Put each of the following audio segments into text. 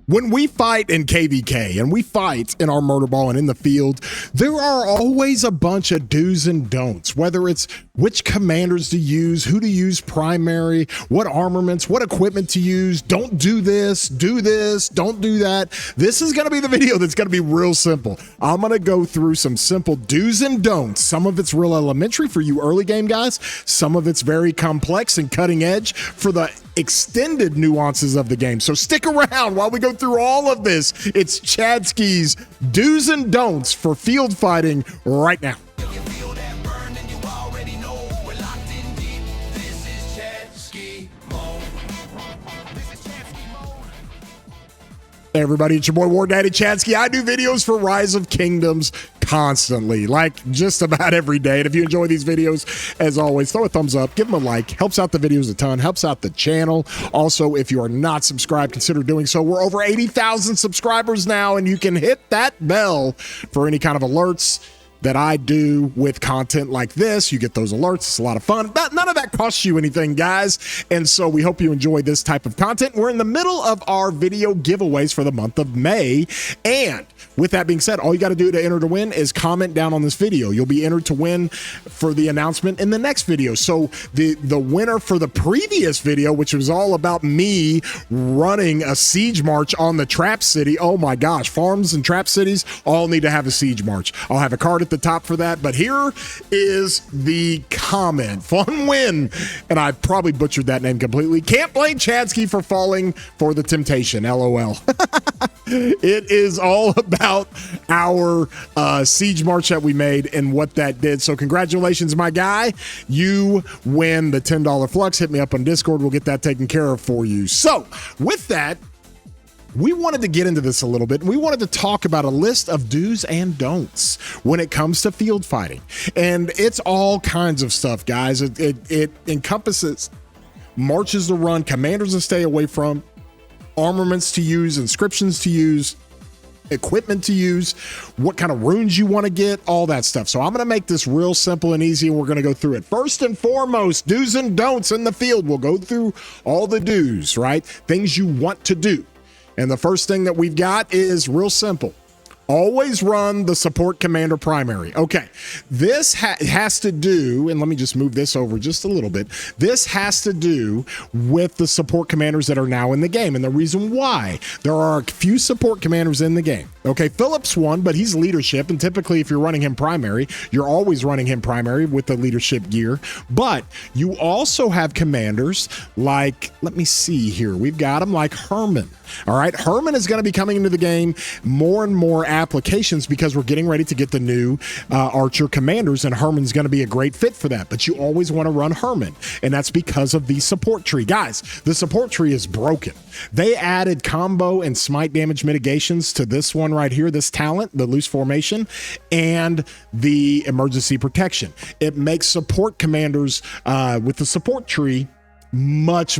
When we fight in KVK and we fight in our murder ball and in the field, there are always a bunch of do's and don'ts, whether it's which commanders to use, who to use primary, what armaments, what equipment to use. Don't do this, don't do that. This is going to be the video that's going to be real simple. I'm going to go through some simple do's and don'ts. Some of it's real elementary for you early game guys. Some of it's very complex and cutting edge for the extended nuances of the game. So stick around while we go through all of this. It's Chadski's do's and don'ts for field fighting right now. Hey everybody, it's your boy War Daddy Chadsky. I do videos for Rise of Kingdoms constantly, like just about every day. And if you enjoy these videos, as always, throw a thumbs up, give them a like. Helps out the videos a ton, helps out the channel. Also, if you are not subscribed, consider doing so. We're over 80,000 subscribers now, and you can hit that bell for any kind of alerts that I do with content like this. You get those alerts. It's a lot of fun. None of that costs you anything, guys. And so we hope you enjoy this type of content. We're in the middle of our video giveaways for the month of May. And with that being said, all you got to do to enter to win is comment down on this video. You'll be entered to win for the announcement in the next video. So the winner for the previous video, which was all about me running a siege march on the Trap City. Oh my gosh, farms and trap cities all need to have a siege march. I'll have a card at the top for that, but here is the comment. Fun win, and I probably butchered that name completely. Can't blame Chadsky for falling for the temptation, LOL. It is all about our siege march that we made and what that did. So congratulations, my guy. You win the $10 flux. Hit me up on Discord. We'll get that taken care of for you. So with that, we wanted to get into this a little bit, and we wanted to talk about a list of do's and don'ts when it comes to field fighting. And it's all kinds of stuff, guys. It encompasses marches to run, commanders to stay away from, armaments to use, inscriptions to use, equipment to use, what kind of runes you want to get, all that stuff. So I'm going to make this real simple and easy, and we're going to go through it. First and foremost, do's and don'ts in the field. We'll go through all the do's, right? Things you want to do. And the first thing that we've got is real simple. Always run the support commander primary. Okay, this has to do, and let me just move this over just a little bit. This has to do with the support commanders that are now in the game. And the reason why, there are a few support commanders in the game. Okay, Philip's one, but he's leadership. And typically if you're running him primary, you're always running him primary with the leadership gear. But you also have commanders like, let me see here. We've got them like Herman. All right, Herman is going to be coming into the game more and more applications because we're getting ready to get the new Archer commanders, and Herman's going to be a great fit for that. But you always want to run Herman, and that's because of the support tree. Guys, the support tree is broken. They added combo and smite damage mitigations to this one right here, this talent, the loose formation, and the emergency protection. It makes support commanders with the support tree much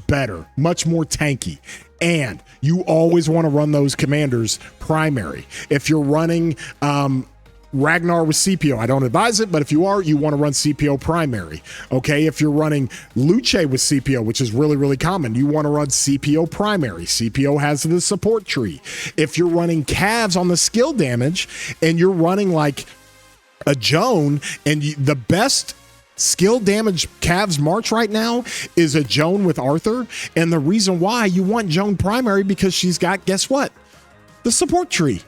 better, much more tanky. And you always want to run those commanders primary. If you're running Ragnar with CPO, I don't advise it, but if you are, you want to run CPO primary. Okay, if you're running Luce with CPO, which is really common, you want to run CPO primary. CPO has the support tree. If you're running calves on the skill damage and you're running like a Joan, and the best skill damage Cavs March right now is a Joan with Arthur. And the reason why you want Joan primary, because she's got, guess what? The support tree.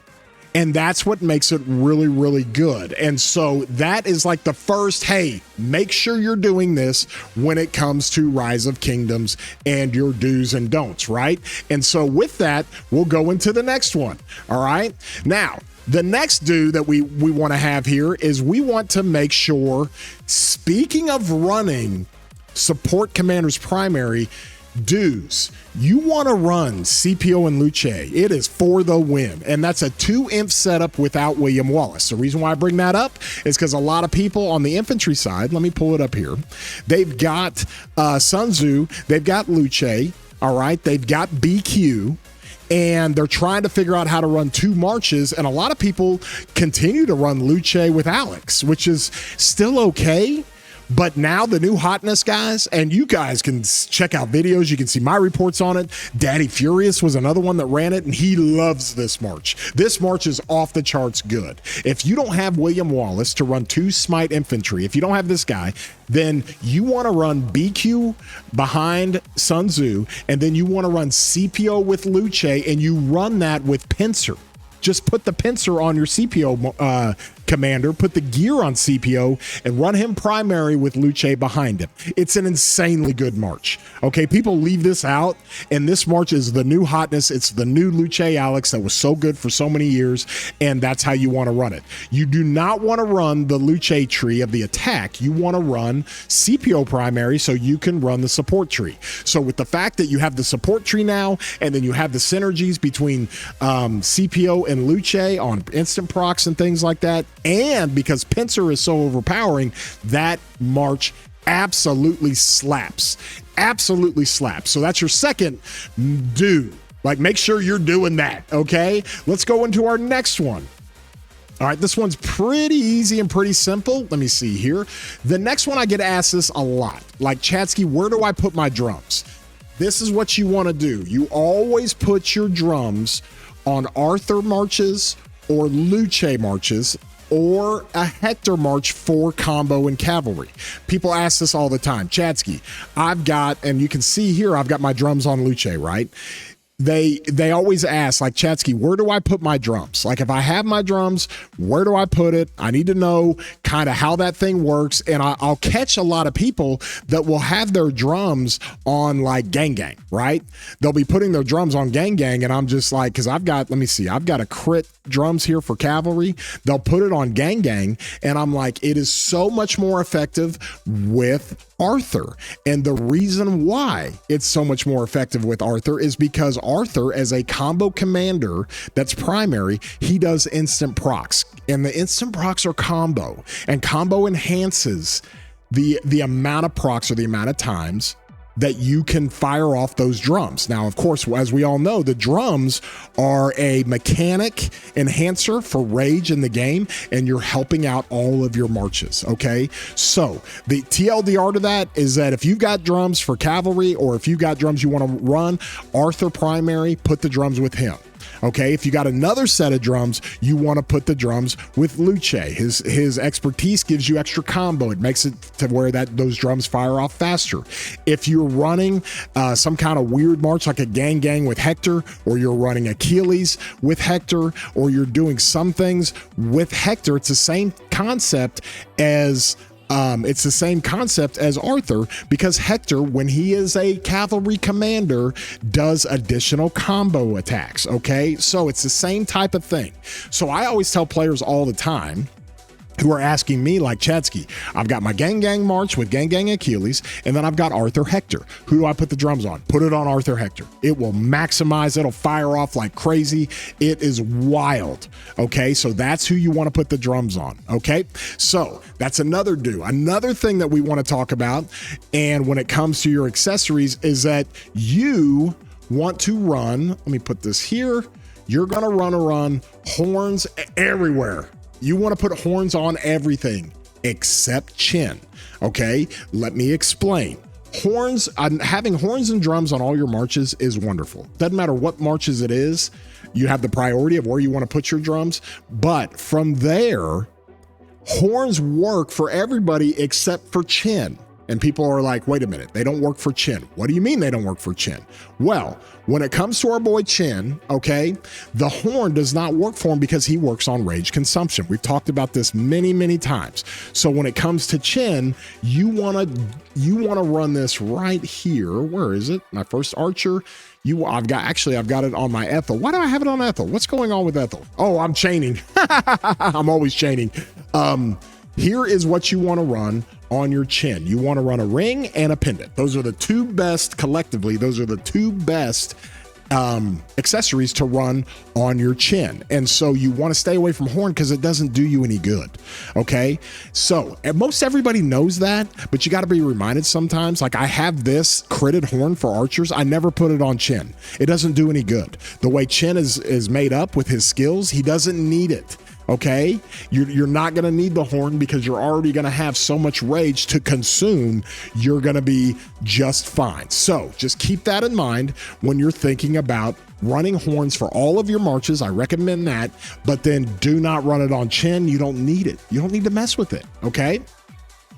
And that's what makes it really good. And so that is like the first, hey, make sure you're doing this when it comes to Rise of Kingdoms and your do's and don'ts, right? And so with that, we'll go into the next one. All right. Now, the next do that we want to have here is we want to make sure, speaking of running support commanders primary, do's, you want to run CPO and Luce. It is for the win. And that's a 2-imp setup without William Wallace. The reason why I bring that up is because a lot of people on the infantry side, let me pull it up here, they've got Sun Tzu, they've got Luce, all right, they've got BQ, and they're trying to figure out how to run 2 marches, and a lot of people continue to run Luce with Alex, which is still okay, But now the new hotness, guys, and you guys can check out videos. You can see my reports on it. Daddy Furious was another one that ran it, and he loves this march. This march is off the charts good. If you don't have William Wallace to run 2 Smite infantry, if you don't have this guy, then you want to run BQ behind Sun Tzu, and then you want to run CPO with Luce, and you run that with Pincer. Just put the Pincer on your CPO commander, put the gear on CPO, and run him primary with Luce behind him. It's an insanely good march. Okay, people leave this out, and this march is the new hotness. It's the new Luce Alex that was so good for so many years, and that's how you want to run it. You do not want to run the Luce tree of the attack. You want to run CPO primary so you can run the support tree. So with the fact that you have the support tree now, and then you have the synergies between CPO and Luce on instant procs and things like that, and because Pincer is so overpowering, that march absolutely slaps. Absolutely slaps. So that's your second do. Like, make sure you're doing that, okay? Let's go into our next one. All right, this one's pretty easy and pretty simple. Let me see here. The next one, I get asked this a lot. Like, Chatsky, where do I put my drums? This is what you want to do. You always put your drums on Arthur marches or Luce marches, or a Hector march for combo and cavalry. People ask this all the time. Chatsky, I've got, and you can see here, I've got my drums on Luce, right? They always ask, like, Chatsky, where do I put my drums? Like, if I have my drums, where do I put it? I need to know kind of how that thing works. And I'll catch a lot of people that will have their drums on, like, Gang Gang, right? They'll be putting their drums on Gang Gang, and I'm just like, because I've got, let me see, I've got a crit drums here for cavalry. They'll put it on Gang Gang, and I'm like, it is so much more effective with Arthur. And the reason why it's so much more effective with Arthur is because Arthur, as a combo commander that's primary, he does instant procs, and the instant procs are combo, and combo enhances the amount of procs, or the amount of times that you can fire off those drums. Now, of course, as we all know, the drums are a mechanic enhancer for rage in the game, and you're helping out all of your marches, okay? So the TLDR to that is that if you've got drums for cavalry, or if you've got drums you want to run Arthur primary, put the drums with him. Okay, if you got another set of drums, you want to put the drums with Luce. His expertise gives you extra combo. It makes it to where those drums fire off faster. If you're running some kind of weird march like a Gang Gang with Hector, or you're running Achilles with Hector, or you're doing some things with Hector, it's the same concept as Arthur, because Hector, when he is a cavalry commander, does additional combo attacks, okay? So it's the same type of thing. So I always tell players all the time who are asking me, like, Chatsky, I've got my Gang Gang march with Gang Gang Achilles, and then I've got Arthur Hector. Who do I put the drums on? Put it on Arthur Hector. It will maximize, it'll fire off like crazy. It is wild, okay? So that's who you want to put the drums on, okay? So that's another do. Another thing that we want to talk about, and when it comes to your accessories, is that you want to run, let me put this here, you're going to run horns everywhere. You want to put horns on everything except chin. Okay, let me explain. Horns, having horns and drums on all your marches is wonderful. Doesn't matter what marches it is, you have the priority of where you want to put your drums. But from there, horns work for everybody except for chin. And people are like, wait a minute, they don't work for Chin. What do you mean they don't work for Chin? Well, when it comes to our boy Chin, okay, the horn does not work for him because he works on rage consumption. We've talked about this many, many times. So when it comes to Chin, you wanna run this right here. Where is it? My first archer. I've got it on my Ethel. Why do I have it on Ethel? What's going on with Ethel? Oh, I'm chaining. I'm always chaining. Here is what you want to run on your chin. You want to run a ring and a pendant. Those are the two best, collectively, those are the two best accessories to run on your chin. And so you want to stay away from horn because it doesn't do you any good. Okay. So most everybody knows that, but you got to be reminded sometimes. Like, I have this critted horn for archers. I never put it on Chin. It doesn't do any good. The way Chin is made up with his skills, he doesn't need it. Okay, you're not going to need the horn because you're already going to have so much rage to consume. You're going to be just fine. So just keep that in mind when you're thinking about running horns for all of your marches. I recommend that, but then do not run it on chin. You don't need it. You don't need to mess with it. Okay.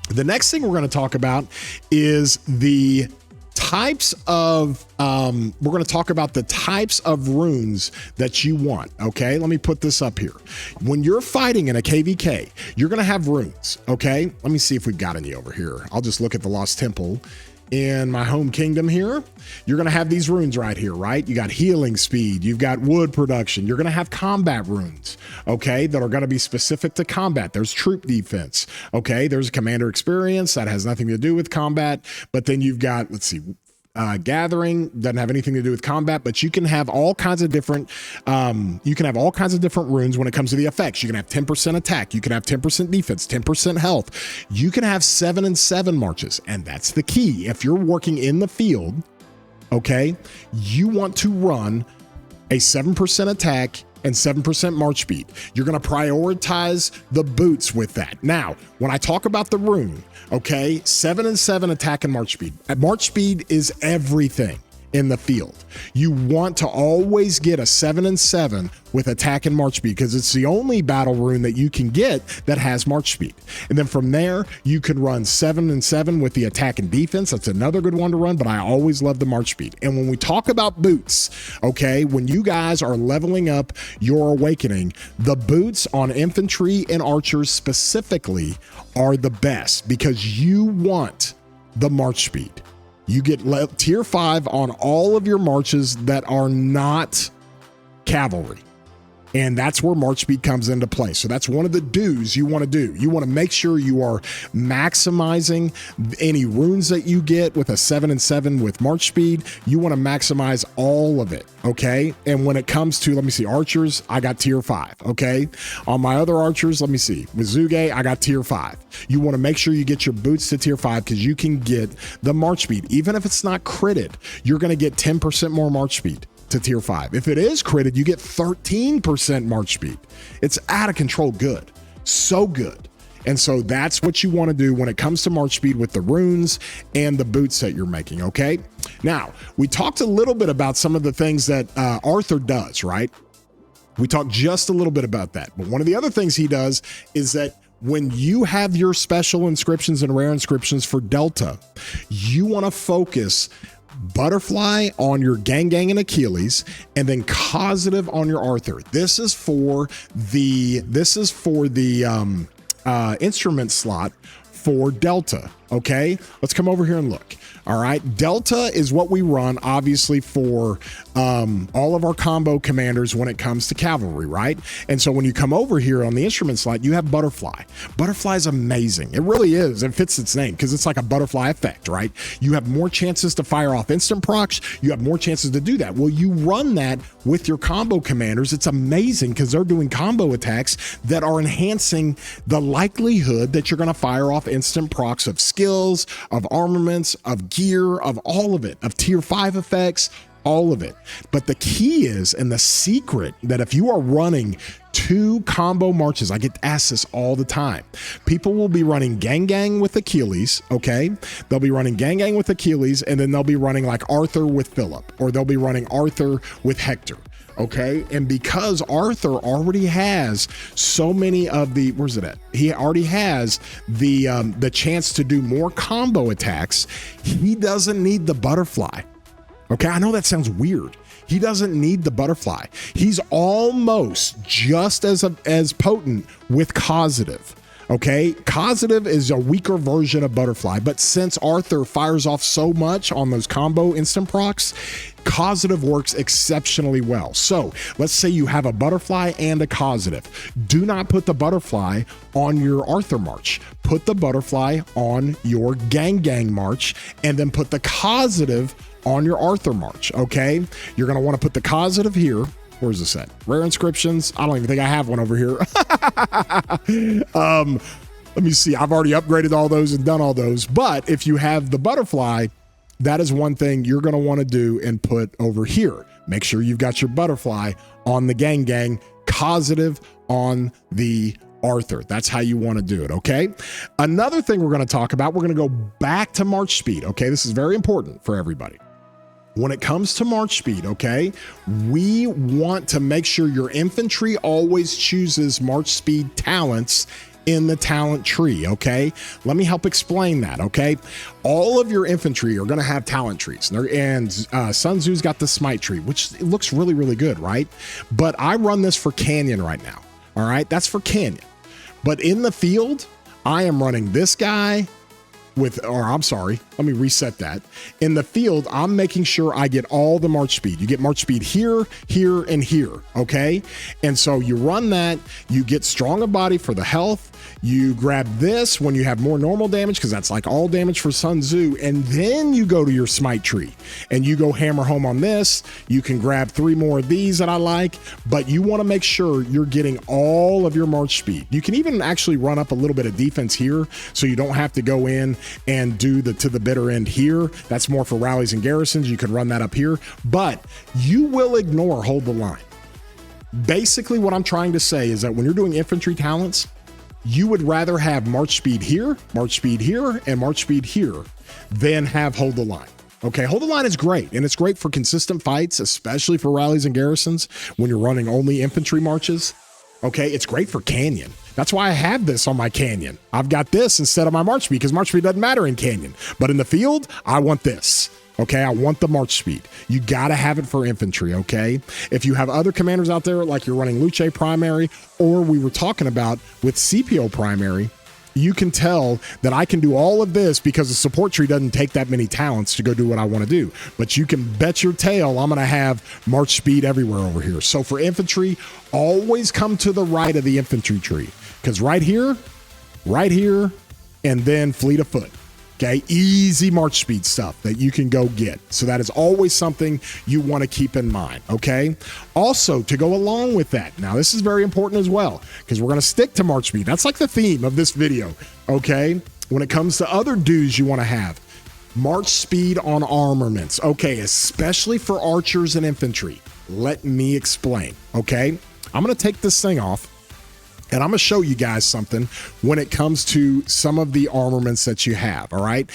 The next thing we're going to talk about is the types of we're going to talk about the types of runes that you want. Okay, let me put this up here. When you're fighting in a KVK, you're going to have runes. Okay, let me see if we've got any over here. I'll just look at the Lost Temple in my home kingdom here. You're going to have these runes right here, right? You got healing speed, you've got wood production, you're going to have combat runes, okay, that are going to be specific to combat. There's troop defense, okay, there's commander experience that has nothing to do with combat, but then you've got, let's see, gathering doesn't have anything to do with combat, but you can have all kinds of different runes when it comes to the effects. You can have 10% attack, you can have 10% defense, 10% health. You can have 7 and 7 marches, and that's the key. If you're working in the field, okay, you want to run a 7% attack and 7% march speed. You're going to prioritize the boots with that. Now, when I talk about the rune, okay, 7 and 7 attack and march speed. March speed is everything in the field. You want to always get a 7 and 7 with attack and march speed because it's the only battle rune that you can get that has march speed. And then from there, you can run 7 and 7 with the attack and defense. That's another good one to run, but I always love the march speed. And when we talk about boots, okay, when you guys are leveling up your awakening, the boots on infantry and archers specifically are the best because you want the march speed. You get tier 5 on all of your marches that are not cavalry. And that's where march speed comes into play. So that's one of the do's you want to do. You want to make sure you are maximizing any runes that you get with a 7 and 7 with march speed. You want to maximize all of it, okay? And when it comes to, let me see, archers, I got tier 5, okay? On my other archers, let me see, with Zuge, I got tier 5. You want to make sure you get your boots to tier 5 because you can get the march speed. Even if it's not critted, you're going to get 10% more march speed to tier 5. If it is critted, you get 13% march speed. It's out of control good. So good. And so that's what you want to do when it comes to march speed with the runes and the boots that you're making, okay? Now, we talked a little bit about some of the things that Arthur does, right? We talked just a little bit about that. But one of the other things he does is that when you have your special inscriptions and rare inscriptions for Delta, you want to focus Butterfly on your Gang and Achilles, and then Causative on your Arthur. This is for the instrument slot for Delta. Okay, let's come over here and look. All right, Delta is what we run, obviously, for all of our combo commanders when it comes to cavalry, right? And so when you come over here on the instrument slot, you have Butterfly. Butterfly is amazing. It really is. It fits its name because it's like a butterfly effect, right? You have more chances to fire off instant procs. You have more chances to do that. Well, you run that with your combo commanders. It's amazing because they're doing combo attacks that are enhancing the likelihood that you're going to fire off instant procs of skills, of armaments, of gear, of all of it, of tier 5 effects, all of it. But the key is, and the secret, that if you are running 2 combo marches, I get asked this all the time. People will be running Gang with Achilles, okay? They'll be running Gang with Achilles, and then they'll be running like Arthur with Philip, or they'll be running Arthur with Hector. Okay, and because Arthur already has so many of the, where's it at? He already has the chance to do more combo attacks. He doesn't need the butterfly. Okay, I know that sounds weird. He doesn't need the butterfly. He's almost just as potent with Causative. Okay, Causative is a weaker version of Butterfly, but since Arthur fires off so much on those combo instant procs, Causative works exceptionally well. So let's say you have a Butterfly and a Causative. Do not put the Butterfly on your Arthur march. Put the Butterfly on your Gang march, and then put the Causative on your Arthur march, okay? You're gonna wanna put the Causative here. Where's this at? Rare inscriptions. I don't even think I have one over here. Let me see. I've already upgraded all those and done all those. But if you have the Butterfly, that is one thing you're going to want to do and put over here. Make sure you've got your Butterfly on the Gang, Causative on the Arthur. That's how you want to do it, okay? Another thing we're going to talk about, we're going to go back to March speed, okay? This is very important for everybody. When it comes to March speed, okay, we want to make sure your infantry always chooses March speed talents in the talent tree, okay? Let me help explain that, okay? All of your infantry are gonna have talent trees, and Sun Tzu's got the smite tree, which looks really, really good, right? But I run this for Canyon right now, all right? That's for Canyon. But in the field, I am running this guy let me reset that. In the field, I'm making sure I get all the March speed. You get March speed here, here, and here, okay? And so you run that, you get strong of body for the health, you grab this when you have more normal damage, because that's like all damage for Sun Tzu, and then you go to your smite tree, and you go hammer home on this. You can grab 3 more of these that I like, but you want to make sure you're getting all of your March speed. You can even actually run up a little bit of defense here, so you don't have to go in and do the to the bitter end here. That's more for rallies and garrisons. You can run that up here, but you will ignore hold the line. Basically, what I'm trying to say is that when you're doing infantry talents, you would rather have March speed here, and March speed here than have hold the line. Okay, hold the line is great, and it's great for consistent fights, especially for rallies and garrisons when you're running only infantry marches. Okay, it's great for Canyon. That's why I have this on my Canyon. I've got this instead of my March speed, because March speed doesn't matter in Canyon. But in the field, I want this. Okay, I want the March speed. You got to have it for infantry, okay? If you have other commanders out there, like you're running Luce primary, or we were talking about with CPO primary, you can tell that I can do all of this because the support tree doesn't take that many talents to go do what I want to do. But you can bet your tail I'm going to have March speed everywhere over here. So for infantry, always come to the right of the infantry tree, because right here, and then fleet of foot. Okay, easy March speed stuff that you can go get. So that is always something you want to keep in mind, okay? Also, to go along with that, now this is very important as well, because we're going to stick to March speed. That's like the theme of this video, okay? When it comes to other dues you want to have, March speed on armaments, okay, especially for archers and infantry. Let me explain, okay? I'm going to take this thing off, and I'm going to show you guys something when it comes to some of the armaments that you have, all right?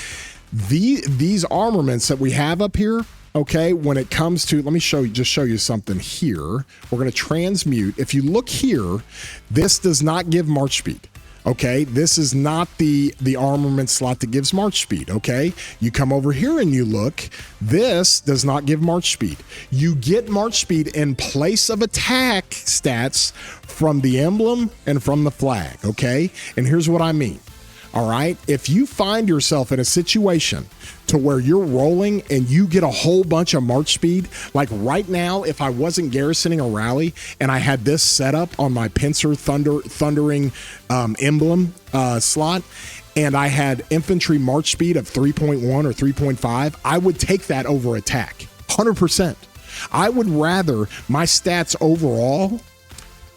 These armaments that we have up here, okay, when it comes to, let me show you something here. We're going to transmute. If you look here, this does not give March speed. Okay, this is not the armament slot that gives March speed, okay? You come over here and you look, this does not give March speed. You get March speed in place of attack stats from the emblem and from the flag, okay? And here's what I mean. All right, if you find yourself in a situation to where you're rolling and you get a whole bunch of March speed, like right now, if I wasn't garrisoning a rally and I had this set up on my pincer thundering emblem slot, and I had infantry March speed of 3.1 or 3.5, I would take that over attack, 100%. I would rather my stats overall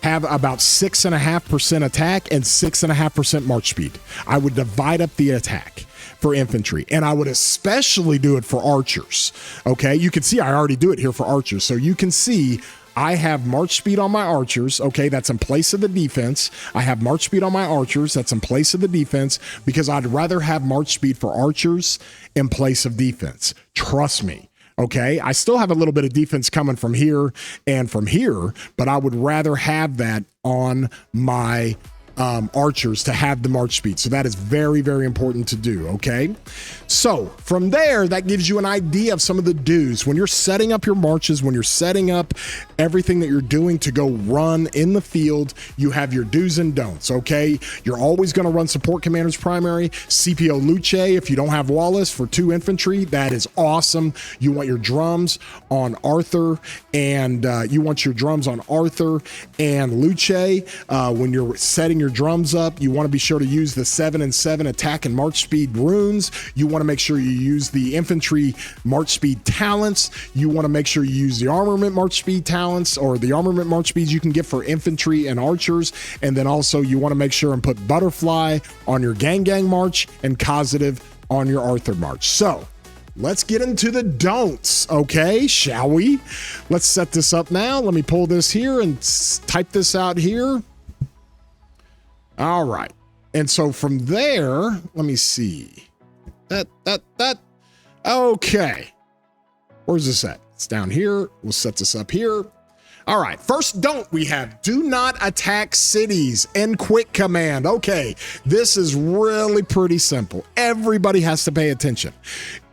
have about 6.5% attack and 6.5% March speed. I would divide up the attack for infantry, and I would especially do it for archers. Okay, you can see I already do it here for archers. So you can see I have March speed on my archers. Okay, that's in place of the defense. I have March speed on my archers. That's in place of the defense, because I'd rather have March speed for archers in place of defense. Trust me. Okay, I still have a little bit of defense coming from here and from here, but I would rather have that on my archers to have the March speed. So that is very, very important to do, okay? So from there, that gives you an idea of some of the dues. When you're setting up your marches, when you're setting up everything that you're doing to go run in the field, you have your do's and don'ts, okay? You're always going to run support commanders primary, CPO Luce if you don't have Wallace for 2 infantry. That is awesome. You want your drums on Arthur, and Luce. When you're setting your drums up, you want to be sure to use the 7 and 7 attack and March speed runes. You want to make sure you use the infantry March speed talents. You want to make sure you use the armament March speed talents, or the armament March speeds you can get for infantry and archers. And then also you want to make sure and put butterfly on your gang march and causative on your Arthur march. So let's get into the don'ts, okay, shall we? Let's set this up now. Let me pull this here and type this out here. All right. And so from there, let me see. Okay. Where's this at? It's down here. We'll set this up here. All right, first don't we have do not attack cities in quick command. Okay, this is really pretty simple. Everybody has to pay attention.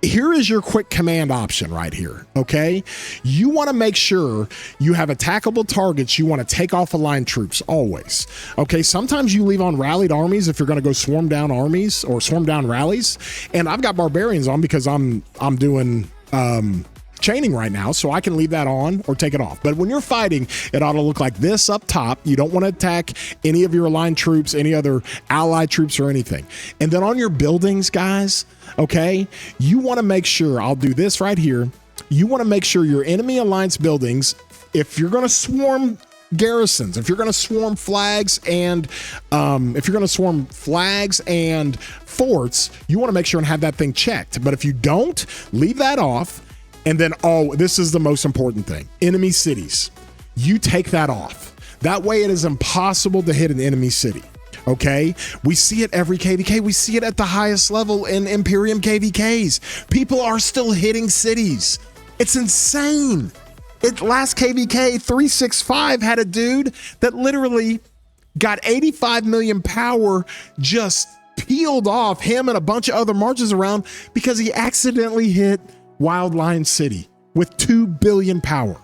Here is your quick command option right here, okay? You want to make sure you have attackable targets. You want to take off aligned troops always, okay? Sometimes you leave on rallied armies if you're going to go swarm down armies or swarm down rallies. And I've got barbarians on because I'm doing chaining right now, so I can leave that on or take it off. But when you're fighting, it ought to look like this up top. You don't want to attack any of your aligned troops, any other allied troops or anything. And then on your buildings, guys, okay, you want to make sure, I'll do this right here. You want to make sure your enemy alliance buildings, if you're going to swarm garrisons, if you're going to swarm flags and forts, you want to make sure and have that thing checked. But if you don't, leave that off. And then, this is the most important thing. Enemy cities. You take that off. That way it is impossible to hit an enemy city. Okay? We see it every KVK. We see it at the highest level in Imperium KVKs. People are still hitting cities. It's insane. Last KVK 365 had a dude that literally got 85 million power just peeled off him and a bunch of other marches around because he accidentally hit Wild Lion City with 2 billion power.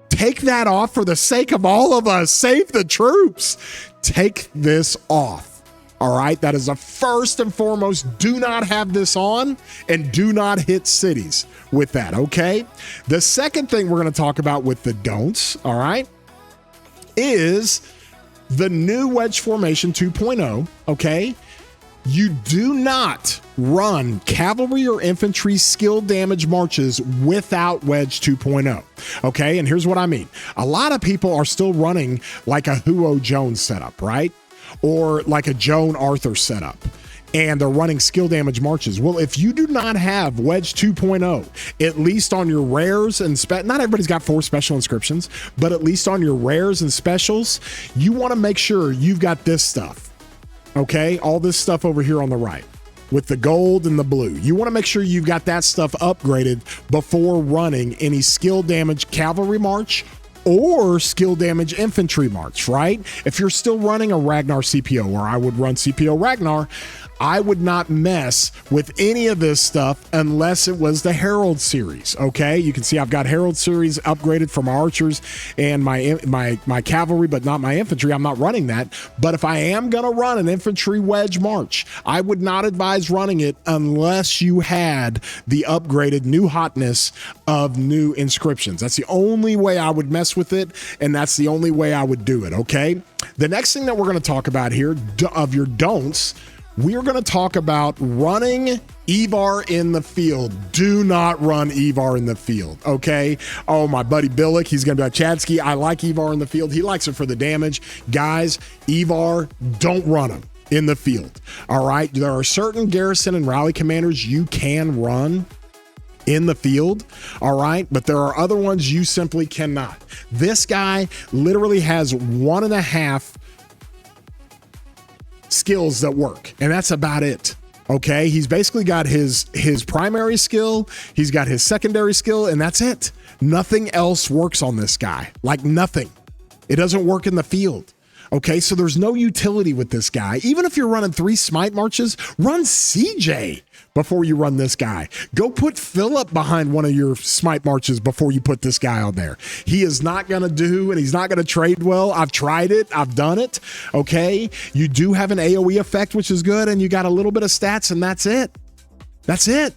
Take that off for the sake of all of us. Save the troops. Take this off. All right. That is the first and foremost. Do not have this on and do not hit cities with that. Okay. The second thing we're going to talk about with the don'ts, all right, is the new wedge formation 2.0. Okay. You do not run cavalry or infantry skill damage marches without Wedge 2.0. Okay, and here's what I mean. A lot of people are still running like a Huo Jones setup, right? Or like a Joan Arthur setup. And they're running skill damage marches. Well, if you do not have Wedge 2.0, at least on your rares and not everybody's got 4 special inscriptions, but at least on your rares and specials, you want to make sure you've got this stuff. Okay, all this stuff over here on the right with the gold and the blue. You want to make sure you've got that stuff upgraded before running any skill damage cavalry march or skill damage infantry march, right? If you're still running a Ragnar CPO, or I would run CPO Ragnar, I would not mess with any of this stuff unless it was the Herald series, okay? You can see I've got Herald series upgraded for my archers and my cavalry, but not my infantry. I'm not running that. But if I am going to run an infantry wedge march, I would not advise running it unless you had the upgraded new hotness of new inscriptions. That's the only way I would mess with it, and that's the only way I would do it, okay? The next thing that we're going to talk about here of your don'ts, we're going to talk about running Evar in the field. Do not run Evar in the field, okay? Oh, my buddy Billick, he's going to be like, Chadsky, I like Evar in the field. He likes it for the damage. Guys, Evar, don't run him in the field, all right? There are certain garrison and rally commanders you can run in the field, all right? But there are other ones you simply cannot. This guy literally has 1.5 skills that work, and that's about it. Okay, he's basically got his primary skill, he's got his secondary skill, and that's it. Nothing else works on this guy. Like nothing. It doesn't work in the field. Okay, so there's no utility with this guy. Even if you're running 3 smite marches, run CJ before you run this guy. Go put Philip behind one of your smite marches before you put this guy on there. He is not going to do, and he's not going to trade well. I've tried it. I've done it. Okay, you do have an AoE effect, which is good, and you got a little bit of stats, and that's it. That's it.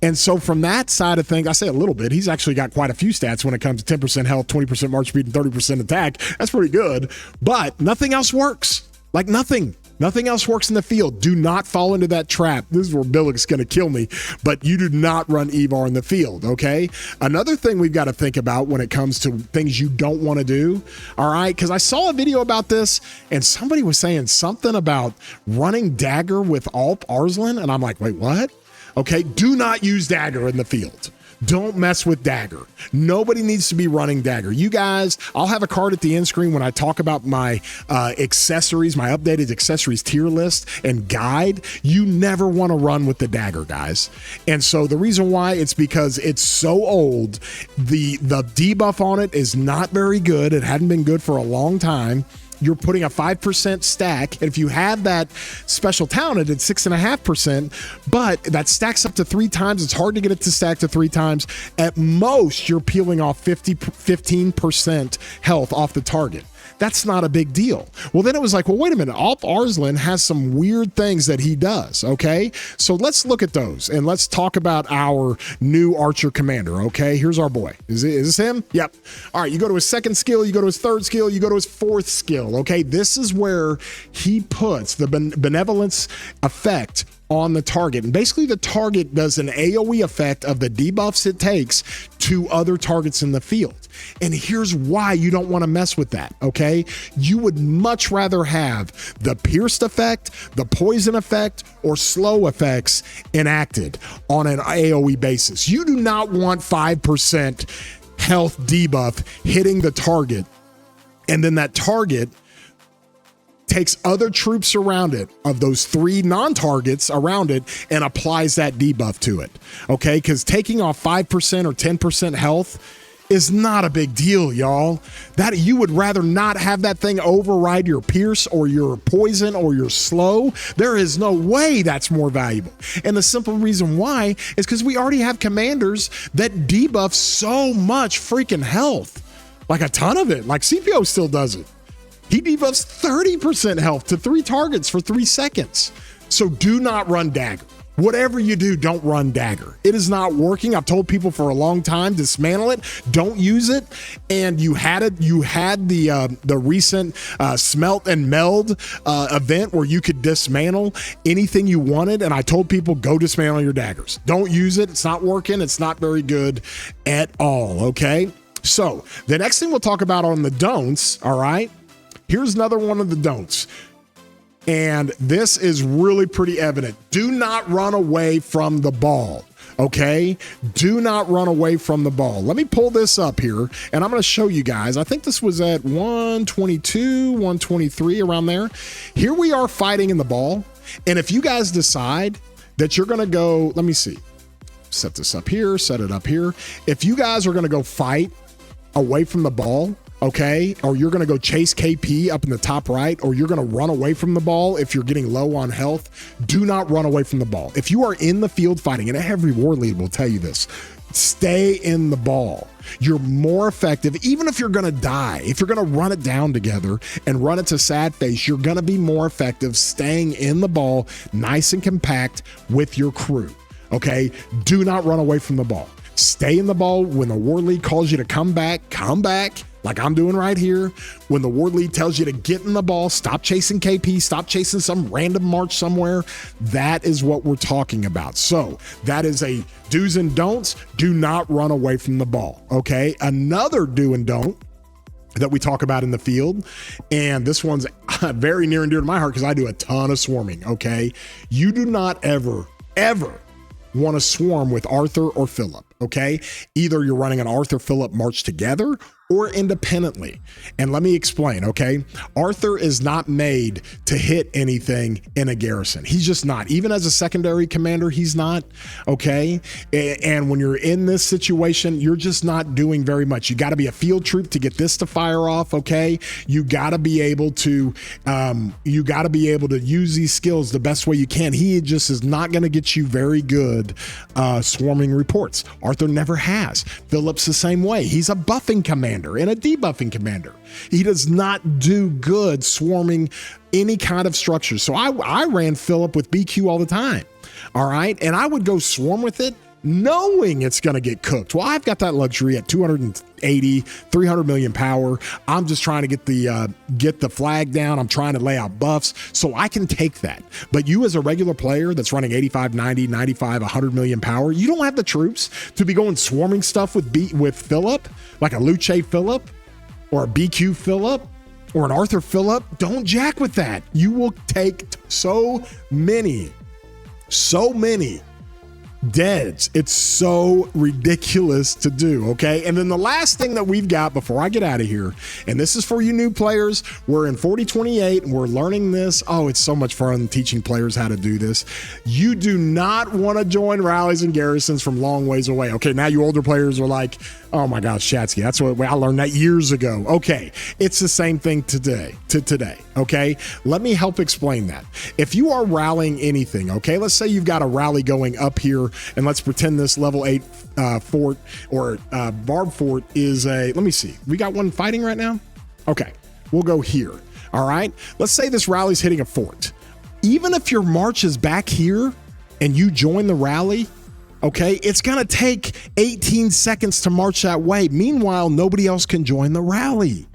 And so from that side of things, I say a little bit, he's actually got quite a few stats when it comes to 10% health, 20% march speed, and 30% attack. That's pretty good, but nothing else works. Like nothing. Nothing else works in the field. Do not fall into that trap. This is where Billick's going to kill me, but you do not run Evar in the field, okay? Another thing we've got to think about when it comes to things you don't want to do, all right? Because I saw a video about this, and somebody was saying something about running Dagger with Alp Arslan, and I'm like, wait, what? Okay, do not use Dagger in the field. Don't mess with dagger. Nobody needs to be running dagger. You guys, I'll have a card at the end screen when I talk about my accessories, my updated accessories tier list and guide. You never want to run with the dagger, guys. And so the reason why, it's because it's so old. The debuff on it is not very good. It hadn't been good for a long time. You're putting a 5% stack. And if you have that special talent, it's 6.5%, but that stacks up to 3 times. It's hard to get it to stack to 3 times. At most, you're peeling off 15% health off the target. That's not a big deal. Well, then it was like, well, wait a minute. Alp Arslan has some weird things that he does, okay? So let's look at those, and let's talk about our new Archer Commander, okay? Here's our boy. Is this him? Yep. All right, you go to his 2nd skill, you go to his 3rd skill, you go to his 4th skill, okay? This is where he puts the benevolence effect on the target. And basically the target does an AoE effect of the debuffs it takes to other targets in the field. And here's why you don't want to mess with that, okay? You would much rather have the pierced effect, the poison effect, or slow effects enacted on an AoE basis. You do not want 5% health debuff hitting the target, and then that target takes other troops around it, of those 3 non-targets around it, and applies that debuff to it, okay? Because taking off 5% or 10% health is not a big deal, y'all. That you would rather not have that thing override your pierce or your poison or your slow. There is no way that's more valuable. And the simple reason why is because we already have commanders that debuff so much freaking health, like a ton of it. Like CPO still does it. He debuffs 30% health to 3 targets for 3 seconds. So do not run dagger. Whatever you do, don't run dagger. It is not working. I've told people for a long time, dismantle it. Don't use it. And you had it. You had the recent smelt and meld event where you could dismantle anything you wanted. And I told people, go dismantle your daggers. Don't use it. It's not working. It's not very good at all. Okay. So the next thing we'll talk about on the don'ts. All right. Here's another one of the don'ts. And this is really pretty evident. Do not run away from the ball, okay? Do not run away from the ball. Let me pull this up here, and I'm going to show you guys. I think this was at 122, 123, around there. Here we are fighting in the ball, and if you guys decide that you're going to go, let me see. Set this up here, set it up here. If you guys are going to go fight away from the ball, okay, or you're going to go chase KP up in the top right, or you're going to run away from the ball if you're getting low on health, do not run away from the ball. If you are in the field fighting, and every war lead will tell you this, stay in the ball. You're more effective, even if you're going to die. If you're going to run it down together and run it to sad face, you're going to be more effective staying in the ball, nice and compact with your crew, okay? Do not run away from the ball. Stay in the ball. When the war lead calls you to come back, like I'm doing right here. When the war lead tells you to get in the ball, stop chasing KP, stop chasing some random march somewhere. That is what we're talking about. So that is a do's and don'ts. Do not run away from the ball, okay? Another do and don't that we talk about in the field, and this one's very near and dear to my heart because I do a ton of swarming, okay? You do not ever want to swarm with Arthur or Philip, okay? Either you're running an Arthur Philip march together or independently. And let me explain, okay? Arthur is not made to hit anything in a garrison. He's just not. Even as a secondary commander, he's not, okay? And when you're in this situation, you're just not doing very much. You got to be a field troop to get this to fire off, okay? You got to be able to use these skills the best way you can. He just is not going to get you very good swarming reports. Arthur never has. Philip's the same way. He's a buffing commander and a debuffing commander. He does not do good swarming any kind of structure. So I ran Philip with BQ all the time. All right. And I would go swarm with it knowing it's going to get cooked. Well, I've got that luxury at 280, 300 million power. I'm just trying to get the flag down. I'm trying to lay out buffs so I can take that. But you as a regular player that's running 85, 90, 95, 100 million power, you don't have the troops to be going swarming stuff with Philip, like a Luce Philip or a BQ Philip or an Arthur Philip. Don't jack with that. You will take so many Deads. It's so ridiculous to do, okay? And then the last thing that we've got before I get out of here, and this is for you new players, we're in 4028 and we're learning this. Oh, it's so much fun teaching players how to do this. You do not want to join rallies and garrisons from long ways away. Okay, now you older players are like, oh my gosh, Shatsky, that's what I learned that years ago. Okay, it's the same thing today, okay? Let me help explain that. If you are rallying anything, okay, let's say you've got a rally going up here, and let's pretend this level 8 fort or barb fort is a, let me see, we got one fighting right now? Okay, we'll go here, all right? Let's say this rally's hitting a fort. Even if your march is back here and you join the rally, okay, it's gonna take 18 seconds to march that way. Meanwhile, nobody else can join the rally.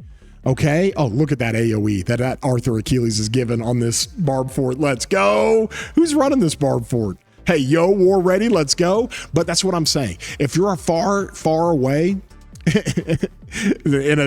Okay. Oh, look at that AoE that Arthur Achilles is given on this barb fort. Let's go. Who's running this barb fort? Hey, yo, war ready. Let's go. But that's what I'm saying. If you're far away, in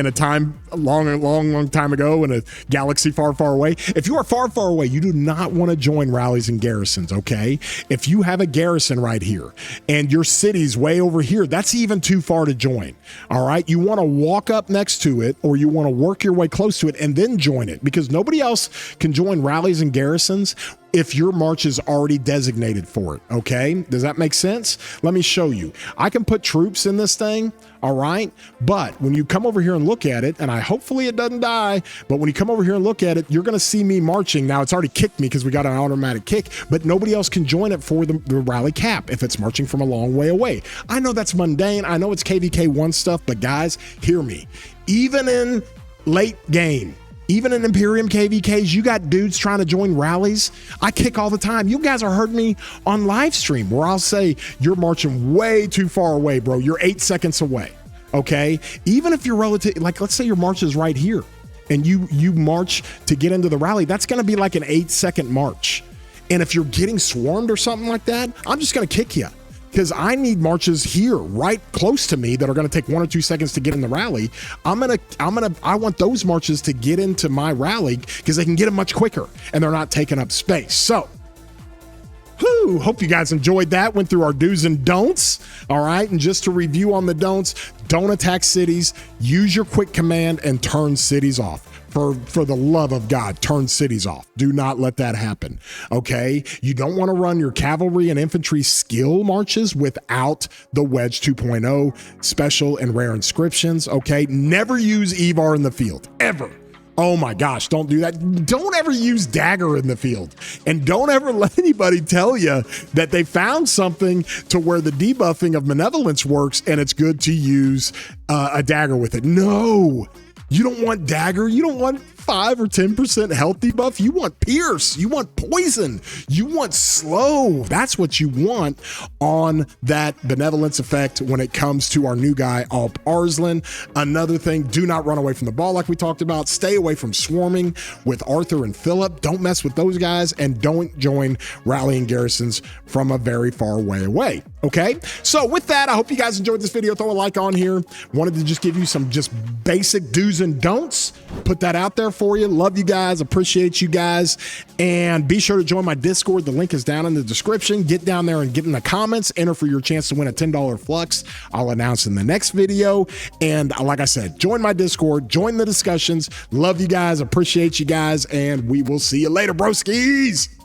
a time long time ago in a galaxy far away, if you are far away, you do not want to join rallies and garrisons. Okay, if you have a garrison right here and your city's way over here, that's even too far to join. All right, you want to walk up next to it, or you want to work your way close to it and then join it, because nobody else can join rallies and garrisons if your march is already designated for it. Okay, does that make sense? Let me show you. I can put troops in this thing, all right, but when you come over here and look at it, and hopefully it doesn't die, but when you come over here and look at it, you're gonna see me marching. Now it's already kicked me because we got an automatic kick, but nobody else can join it for the rally cap if it's marching from a long way away. I know that's mundane, I know it's KVK1 stuff, but guys, hear me. Even in late game, even in Imperium KVKs, you got dudes trying to join rallies. I kick all the time. You guys have heard me on live stream where I'll say, you're marching way too far away, bro. You're 8 seconds away, okay? Even if you're relative, like let's say your march is right here and you march to get into the rally, that's gonna be like an 8-second march. And if you're getting swarmed or something like that, I'm just gonna kick you, because I need marches here right close to me that are going to take 1 or 2 seconds to get in the rally. I want those marches to get into my rally because they can get them much quicker and they're not taking up space. So, hope you guys enjoyed that. Went through our do's and don'ts. All right. And just to review on the don'ts, don't attack cities, use your quick command and turn cities off. For the love of God, turn cities off. Do not let that happen, okay? You don't want to run your cavalry and infantry skill marches without the Wedge 2.0 special and rare inscriptions, okay? Never use Evar in the field, ever. Oh my gosh, don't do that. Don't ever use dagger in the field. And don't ever let anybody tell you that they found something to where the debuffing of malevolence works and it's good to use a dagger with it. No. You don't want dagger. You don't want 5 or 10% health debuff. You want pierce. You want poison. You want slow. That's what you want on that benevolence effect when it comes to our new guy, Alp Arslan. Another thing, do not run away from the ball like we talked about. Stay away from swarming with Arthur and Philip. Don't mess with those guys, and don't join rallying garrisons from a very far way away. Okay, so with that, I hope you guys enjoyed this video. Throw a like on here. Wanted to just give you some just basic do's and don'ts. Put that out there for you. Love you guys. Appreciate you guys. And be sure to join my Discord. The link is down in the description. Get down there and get in the comments. Enter for your chance to win a $10 flux. I'll announce in the next video. And like I said, join my Discord. Join the discussions. Love you guys. Appreciate you guys. And we will see you later, broskies.